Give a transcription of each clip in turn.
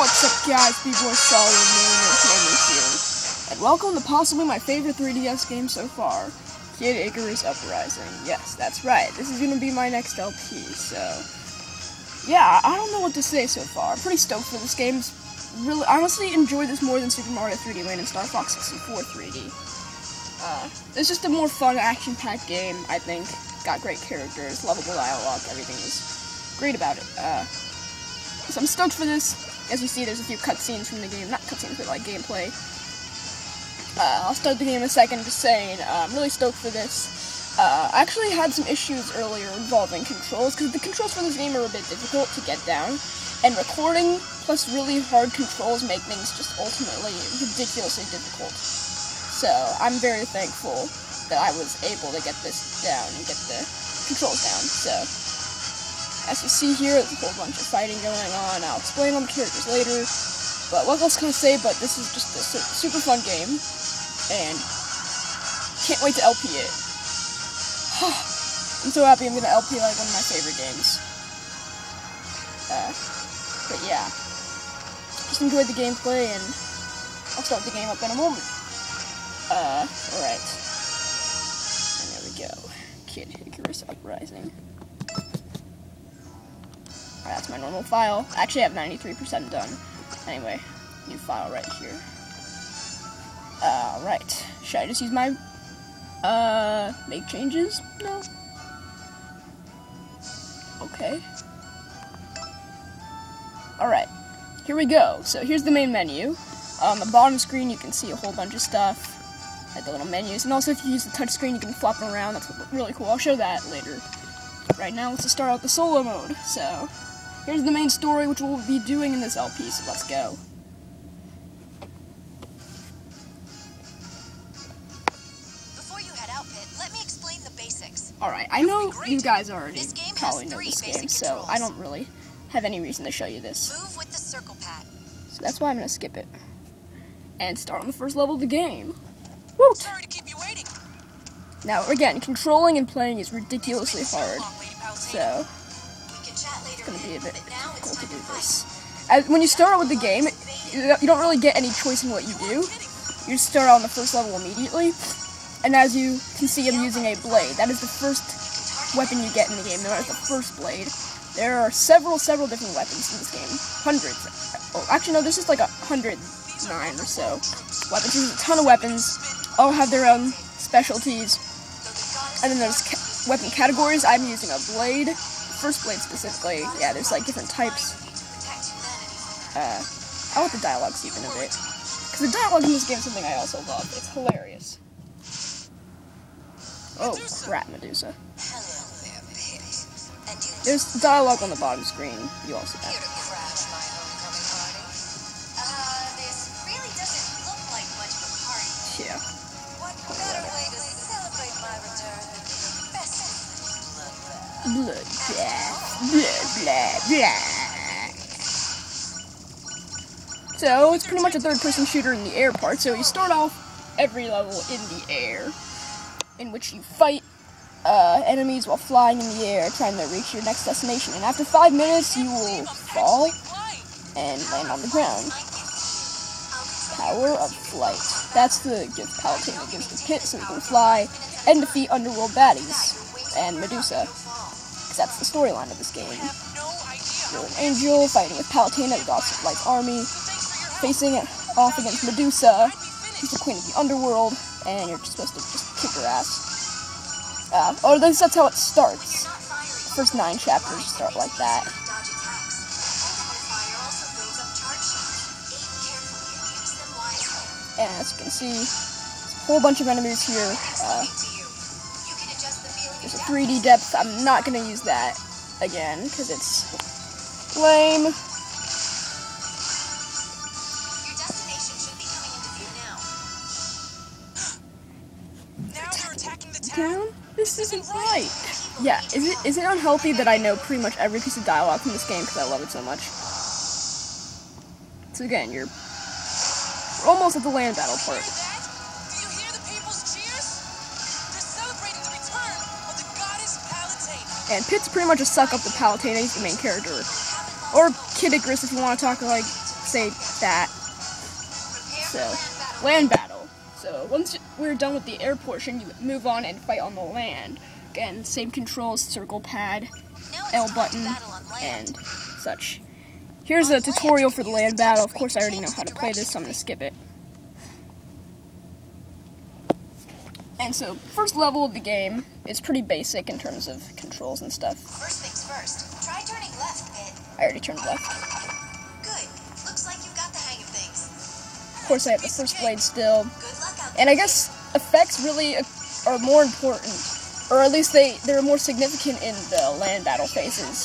What's up, guys? B-Boy Solid Millionairehammer here, and welcome to possibly my favorite 3DS game so far, Icarus Uprising. Yes, that's right. This is gonna be my next LP. So, yeah, I don't know what to say so far. I'm pretty stoked for this game. Really, I honestly enjoy this more than Super Mario 3D Land and Star Fox 64 3D. It's just a more fun, action-packed game. I think got great characters, lovable dialogue. Everything is great about it. So I'm stoked for this. As you see, there's a few cutscenes from the game. Not cutscenes, but like gameplay. I'll start the game in a second, just saying, I'm really stoked for this. I actually had some issues earlier involving controls, because the controls for this game are a bit difficult to get down. And recording plus really hard controls make things just ultimately ridiculously difficult. So I'm very thankful that I was able to get this down and get the controls down. So as you see here, there's a whole bunch of fighting going on. I'll explain on the characters later. But what else can I say? But this is just a super fun game, and can't wait to LP it. I'm so happy I'm gonna LP like one of my favorite games. But yeah, just enjoyed the gameplay, and I'll start the game up in a moment. Alright. And there we go. Icarus Uprising. Alright, that's my normal file. Actually, I have 93% done. Anyway, new file right here. Right. Should I just use my, make changes? No. Okay. Alright, here we go. So here's the main menu. On the bottom screen, you can see a whole bunch of stuff, like the little menus. And also, if you use the touch screen, you can flop them around. That's really cool. I'll show that later. Right now, let's just start out the solo mode. So here's the main story, which we'll be doing in this LP, so let's go. Before you head out, Pit, let me explain the basics. Alright, I know you guys already probably know this game, so I don't really have any reason to show you this. Move with the circle pad. So that's why I'm going to skip it. And start on the first level of the game. Woot! Sorry to keep you waiting. Now, again, controlling and playing is ridiculously hard, so it's going to be a bit difficult to do this. When you start out with the game, you don't really get any choice in what you do. You just start out on the first level immediately, and as you can see, I'm using a blade. That is the first weapon you get in the game, known as the first blade. There are several different weapons in this game. Hundreds. Oh, actually, no, there's just like 109 or so weapons. There's a ton of weapons. All have their own specialties. And then there's weapon categories. I'm using a blade. First blade specifically. Yeah, there's like different types. I like the dialogues even a bit. Because the dialogue in this game is something I also love. It's hilarious. Oh, crap, Medusa. There's dialogue on the bottom screen. You also have. Here to crash my homecoming party. This really doesn't look like much of a party. Yeah. What better way to celebrate my return than with the best Bloodbath. Blah, blah, blah. So, it's pretty much a third-person shooter in the air part, so you start off every level in the air, in which you fight enemies while flying in the air, trying to reach your next destination. And after 5 minutes, you will fall and land on the ground. Power of flight. That's the gift Palutena gives to Pit, so he can fly and defeat underworld baddies and Medusa. Because that's the storyline of this game. You're an angel fighting with Palutena, the goddess of light's army, facing off against Medusa, who's the queen of the underworld, and you're just supposed to just kick her ass. Or at least that's how it starts. The first 9 chapters start like that. And as you can see, there's a whole bunch of enemies here. There's a 3D depth. I'm not going to use that again, because it's lame. Your destination should be coming into view now. Now they're attacking the town? This isn't right. Yeah, is it unhealthy that I know pretty much every piece of dialogue from this game because I love it so much? So again, we're almost at the land battle part. Do you hear the people's cheers? They're celebrating the return of the goddess Palutena. And Pit's pretty much a suck up to Palutena. He's the main character. Or Kid Icarus if you want to talk like say that. So, land battle. So, once we're done with the air portion, you move on and fight on the land. Again, same controls, circle pad, L button, and such. Here's a tutorial for the land battle. Of course, I already know how to play this, so I'm going to skip it. And so, first level of the game is pretty basic in terms of controls and stuff. First things first, try turning left, Pit. I already turned left. Good. Looks like you've got the hang of things. Of course, I have the first blade still. Good luck out And I guess effects really are more important, or at least they're more significant in the land battle phases.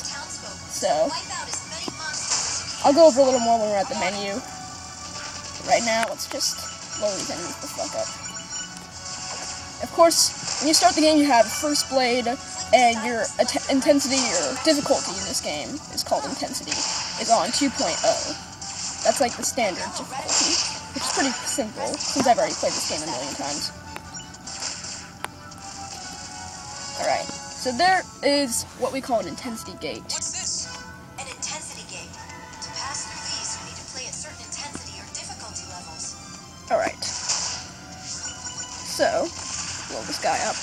So, I'll go over a little more when we're at the menu. Right now, let's just lower these enemies the fuck up. Of course, when you start the game, you have first blade, and your intensity, your difficulty in this game is called intensity, is on 2.0. That's like the standard difficulty, which is pretty simple, since I've already played this game a million times. Alright, so there is what we call an intensity gate. What's this? An intensity gate. To pass through these, you need to play at certain intensity or difficulty levels. Alright. So, blow this guy up.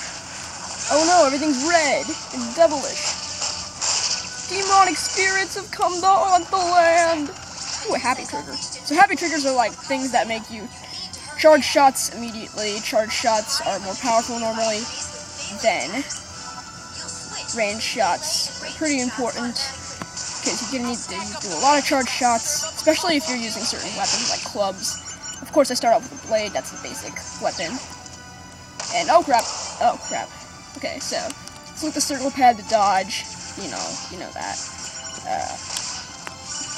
Oh no, everything's red and devilish. Demonic spirits have come to haunt the land. Ooh, a happy trigger. So happy triggers are like things that make you charge shots immediately. Charge shots are more powerful normally than range shots. They're pretty important because you're gonna need to do a lot of charge shots, especially if you're using certain weapons like clubs. Of course, I start off with a blade. That's the basic weapon. And oh crap! Oh crap! Okay, so with the circle pad to dodge. You know that.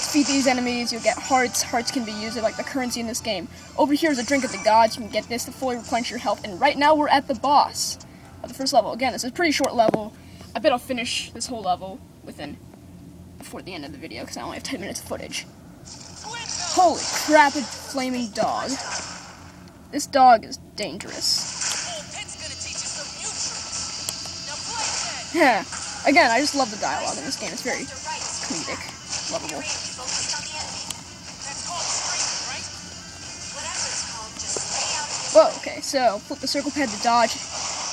Defeat these enemies, you'll get hearts. Hearts can be used as like the currency in this game. Over here is a drink of the gods. You can get this to fully replenish your health. And right now we're at the boss of the first level. Again, this is a pretty short level. I bet I'll finish this whole level before the end of the video because I only have 10 minutes of footage. Holy crap! A flaming dog. This dog is dangerous. Yeah. Again, I just love the dialogue in this game. It's very comedic, lovable. Whoa, okay, so flip the circle pad to dodge.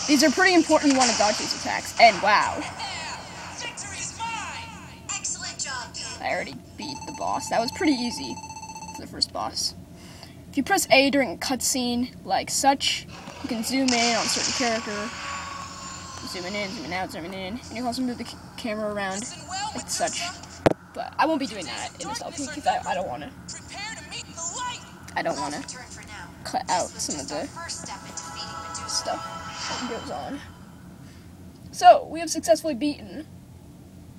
These are pretty important. You want to dodge these attacks. And wow. I already beat the boss. That was pretty easy for the first boss. If you press A during a cutscene like such, you can zoom in on a certain character. Zooming in, zooming out, zooming in, and you can also move the camera around like such. But I won't be doing that in this LP because I don't want to cut out some of the stuff that goes on. So, we have successfully beaten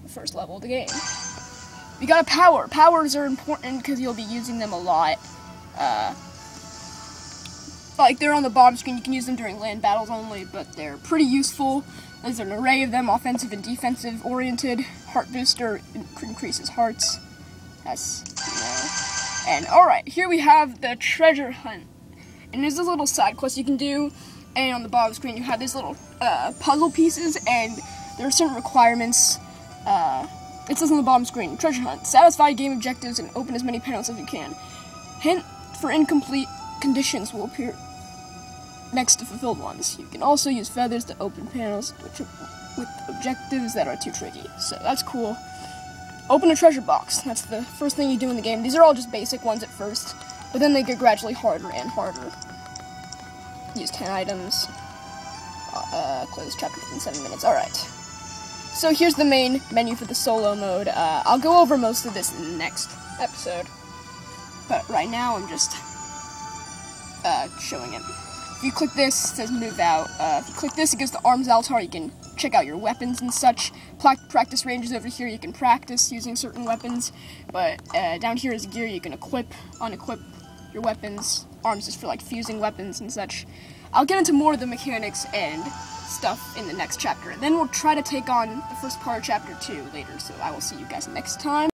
the first level of the game. We got a power. Powers are important because you'll be using them a lot. Like, they're on the bottom screen. You can use them during land battles only, but they're pretty useful. There's an array of them, offensive and defensive oriented. Heart booster increases hearts. That's, And, alright, here we have the treasure hunt. And there's this little side quest you can do, and on the bottom screen you have these little puzzle pieces, and there are certain requirements. It says on the bottom screen, treasure hunt. Satisfy game objectives and open as many panels as you can. Hint for incomplete conditions will appear next to fulfilled ones. You can also use feathers to open panels with objectives that are too tricky. So that's cool. Open a treasure box. That's the first thing you do in the game. These are all just basic ones at first, but then they get gradually harder and harder. Use 10 items. Close chapter within 7 minutes. Alright. So here's the main menu for the solo mode. I'll go over most of this in the next episode. But right now I'm just showing it. If you click this, it says move out. If you click this, it goes to arms altar. You can check out your weapons and such. Practice ranges over here. You can practice using certain weapons. But down here is gear. You can equip, unequip your weapons. Arms is for like fusing weapons and such. I'll get into more of the mechanics and stuff in the next chapter. Then we'll try to take on the first part of chapter 2 later. So I will see you guys next time.